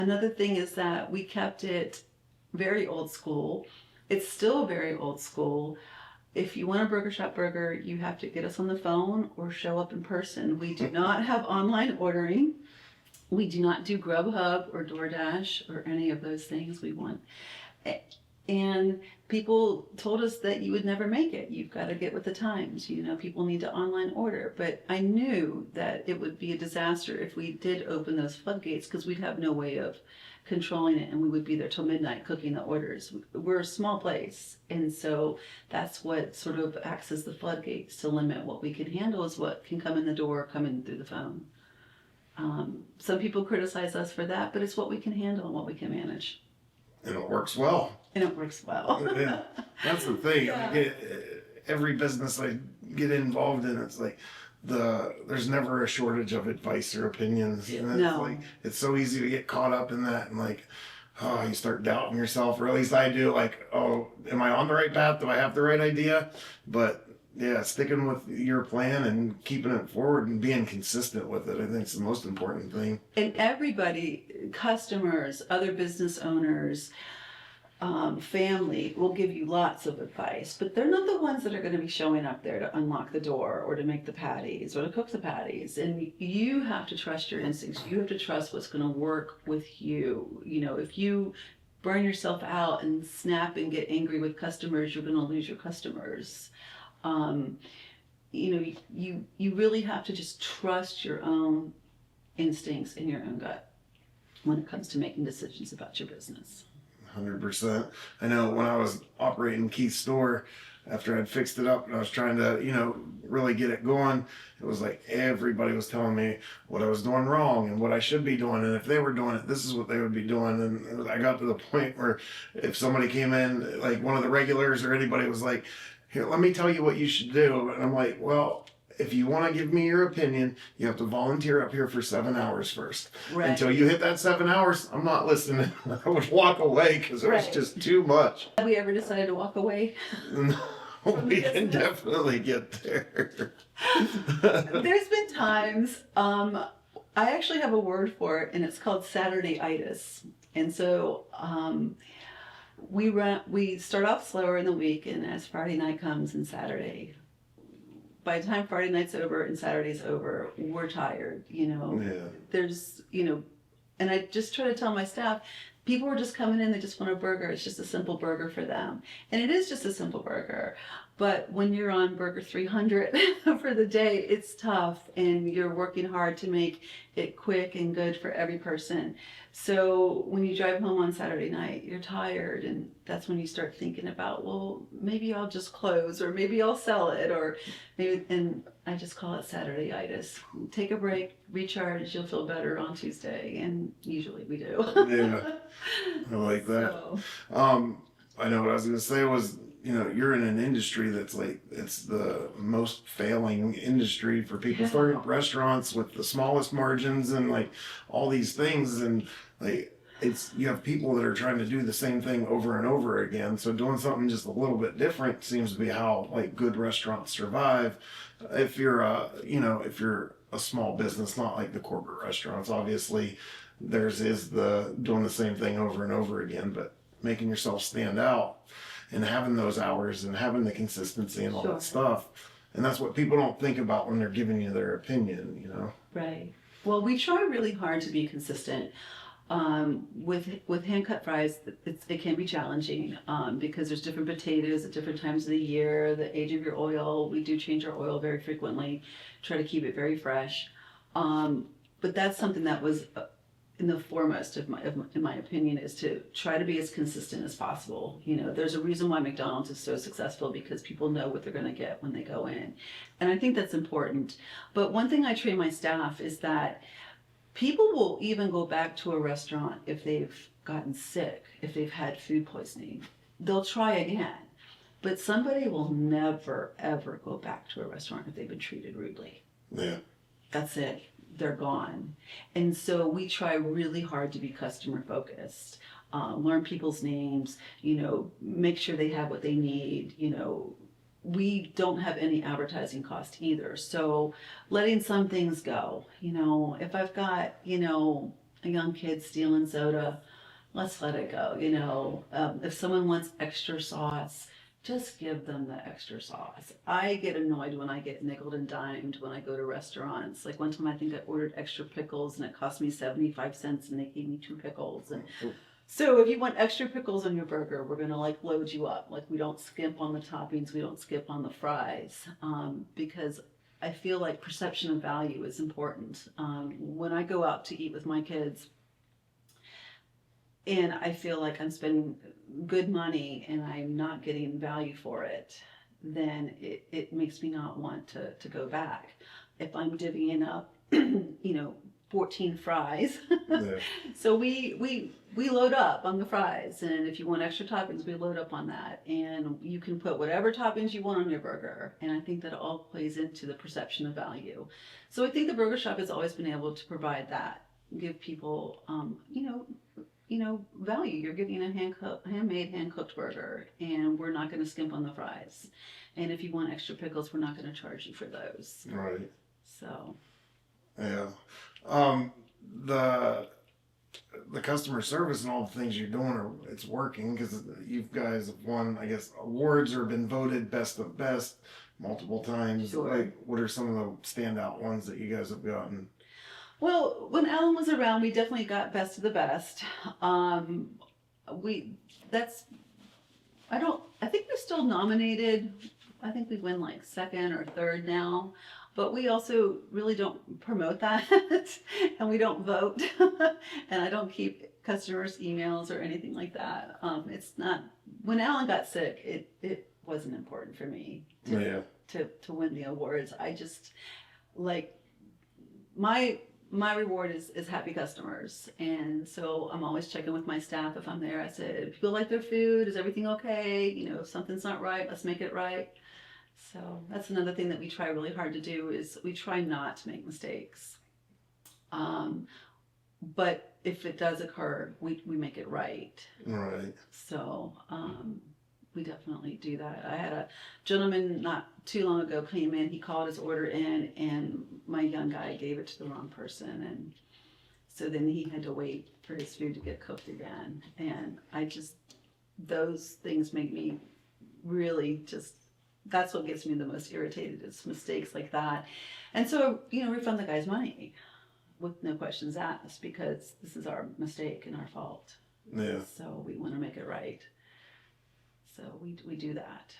Another thing is that we kept it very old school. It's still very old school. If you want a burger shop burger, you have to get us on the phone or show up in person. We do not have online ordering. We do not do GrubHub or DoorDash or any of those things we want. And people told us that you would never make it. You've got to get with the times. You know, people need to online order. But I knew that it would be a disaster if we did open those floodgates because we'd have no way of controlling it, and we would be there till midnight cooking the orders. We're a small place, and so that's what sort of acts as the floodgates to limit what we can handle is what can come in the door, come in through the phone. Some people criticize us for that, but it's what we can handle and what we can manage. And it works well. And it works well. Yeah. That's the thing. Yeah. Every business I get involved in, it's like there's never a shortage of advice or opinions. And it's No. like it's so easy to get caught up in that and like, oh, you start doubting yourself, or at least I do, like, oh, am I on the right path? Do I have the right idea? But yeah, sticking with your plan and keeping it forward and being consistent with it, I think is the most important thing. And everybody, customers, other business owners, family will give you lots of advice, but they're not the ones that are going to be showing up there to unlock the door or to make the patties or to cook the patties. And you have to trust your instincts. You have to trust what's going to work with you. You know, if you burn yourself out and snap and get angry with customers, you're going to lose your customers. You know, you really have to just trust your own instincts and your own gut when it comes to making decisions about your business. 100%. I know when I was operating Keith's store, after I'd fixed it up and I was trying to, you know, really get it going, it was like everybody was telling me what I was doing wrong and what I should be doing. And if they were doing it, this is what they would be doing. And I got to the point where if somebody came in, like one of the regulars or anybody was like, here, let me tell you what you should do. And I'm like, well, if you want to give me your opinion, you have to volunteer up here for 7 hours first. Right. Until you hit that 7 hours, I'm not listening. I would walk away because it was Right. just too much. Have we ever decided to walk away? We can definitely get there. There's been times, I actually have a word for it, and it's called Saturdayitis. And so we start off slower in the week, and as Friday night comes and Saturday, by the time Friday night's over and Saturday's over, we're tired, you know. Yeah. There's, you know, and I just try to tell my staff, people are just coming in, they just want a burger. It's just a simple burger for them. And it is just a simple burger. But when you're on burger 300 for the day, it's tough, and you're working hard to make it quick and good for every person. So when you drive home on Saturday night, you're tired, and that's when you start thinking about, well, maybe I'll just close, or maybe I'll sell it, or maybe, and I just call it Saturdayitis. Take a break, recharge, you'll feel better on Tuesday, and usually we do. Yeah, I like that. So. I know what I was going to say was, you know, you're in an industry that's like, it's the most failing industry for people starting up restaurants with the smallest margins and like all these things. And like, you have people that are trying to do the same thing over and over again. So doing something just a little bit different seems to be how like good restaurants survive. If you're if you're a small business, not like the corporate restaurants, obviously theirs is the doing the same thing over and over again, but making yourself stand out and having those hours and having the consistency and all Sure. that stuff. And that's what people don't think about when they're giving you their opinion, you know? Right. Well, we try really hard to be consistent. With hand cut fries, it can be challenging because there's different potatoes at different times of the year, the age of your oil. We do change our oil very frequently, try to keep it very fresh. But that's something that was in the foremost in my opinion, is to try to be as consistent as possible. You know, there's a reason why McDonald's is so successful, because people know what they're going to get when they go in. And I think that's important. But one thing I train my staff is that people will even go back to a restaurant if they've gotten sick, if they've had food poisoning. They'll try again. But somebody will never, ever go back to a restaurant if they've been treated rudely. Yeah. That's it. They're gone. And so we try really hard to be customer focused, learn people's names, you know, make sure they have what they need. You know, we don't have any advertising cost either. So letting some things go, you know, if I've got, you know, a young kid stealing soda, let's let it go. If someone wants extra sauce, just give them the extra sauce. I get annoyed when I get nickeled and dimed when I go to restaurants. Like one time I think I ordered extra pickles and it cost me 75 cents and they gave me 2 pickles. And so if you want extra pickles on your burger, we're gonna like load you up. Like we don't skimp on the toppings, we don't skip on the fries, because I feel like perception of value is important. When I go out to eat with my kids, and I feel like I'm spending good money and I'm not getting value for it, then it makes me not want to go back. If I'm divvying up, 14 fries. Yeah. So we load up on the fries, and if you want extra toppings, we load up on that. And you can put whatever toppings you want on your burger. And I think that all plays into the perception of value. So I think the burger shop has always been able to provide that, give people, value. You're getting a handmade, hand-cooked burger, and we're not going to skimp on the fries. And if you want extra pickles, we're not going to charge you for those. Right. So. Yeah. The customer service and all the things you're doing it's working because you guys have won, I guess, awards or been voted best of best multiple times. Sure. Like, what are some of the standout ones that you guys have gotten? Well, when Alan was around, we definitely got best of the best. I think we're still nominated. I think we win like second or third now, but we also really don't promote that and we don't vote and I don't keep customers' emails or anything like that. It's not, when Alan got sick, it wasn't important for me to win the awards. I just like my reward is happy customers. And so I'm always checking with my staff if I'm there. I said, people like their food, is everything okay? If something's not right, let's make it right. So that's another thing that we try really hard to do is we try not to make mistakes. But if it does occur, we make it right. Right. So we definitely do that. I had a gentleman not too long ago came in, he called his order in and my young guy gave it to the wrong person. And so then he had to wait for his food to get cooked again. And those things make me really that's what gets me the most irritated is mistakes like that. And so, refund the guy's money with no questions asked because this is our mistake and our fault. Yeah. So we want to make it right. So we do that.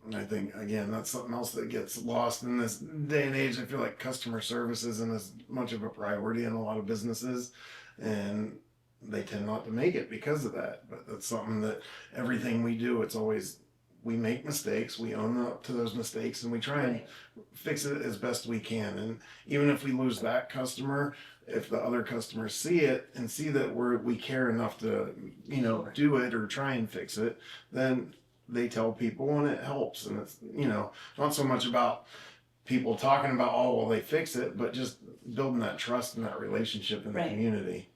And I think, again, that's something else that gets lost in this day and age. I feel like customer service isn't as much of a priority in a lot of businesses, and they tend not to make it because of that. But that's something that everything we do, it's always, we make mistakes, we own up to those mistakes, and we try and fix it as best we can. And even if we lose that customer, if the other customers see it and see that we care enough to, do it or try and fix it, then they tell people and it helps. And it's, not so much about people talking about, oh, well, they fix it, but just building that trust and that relationship in the community.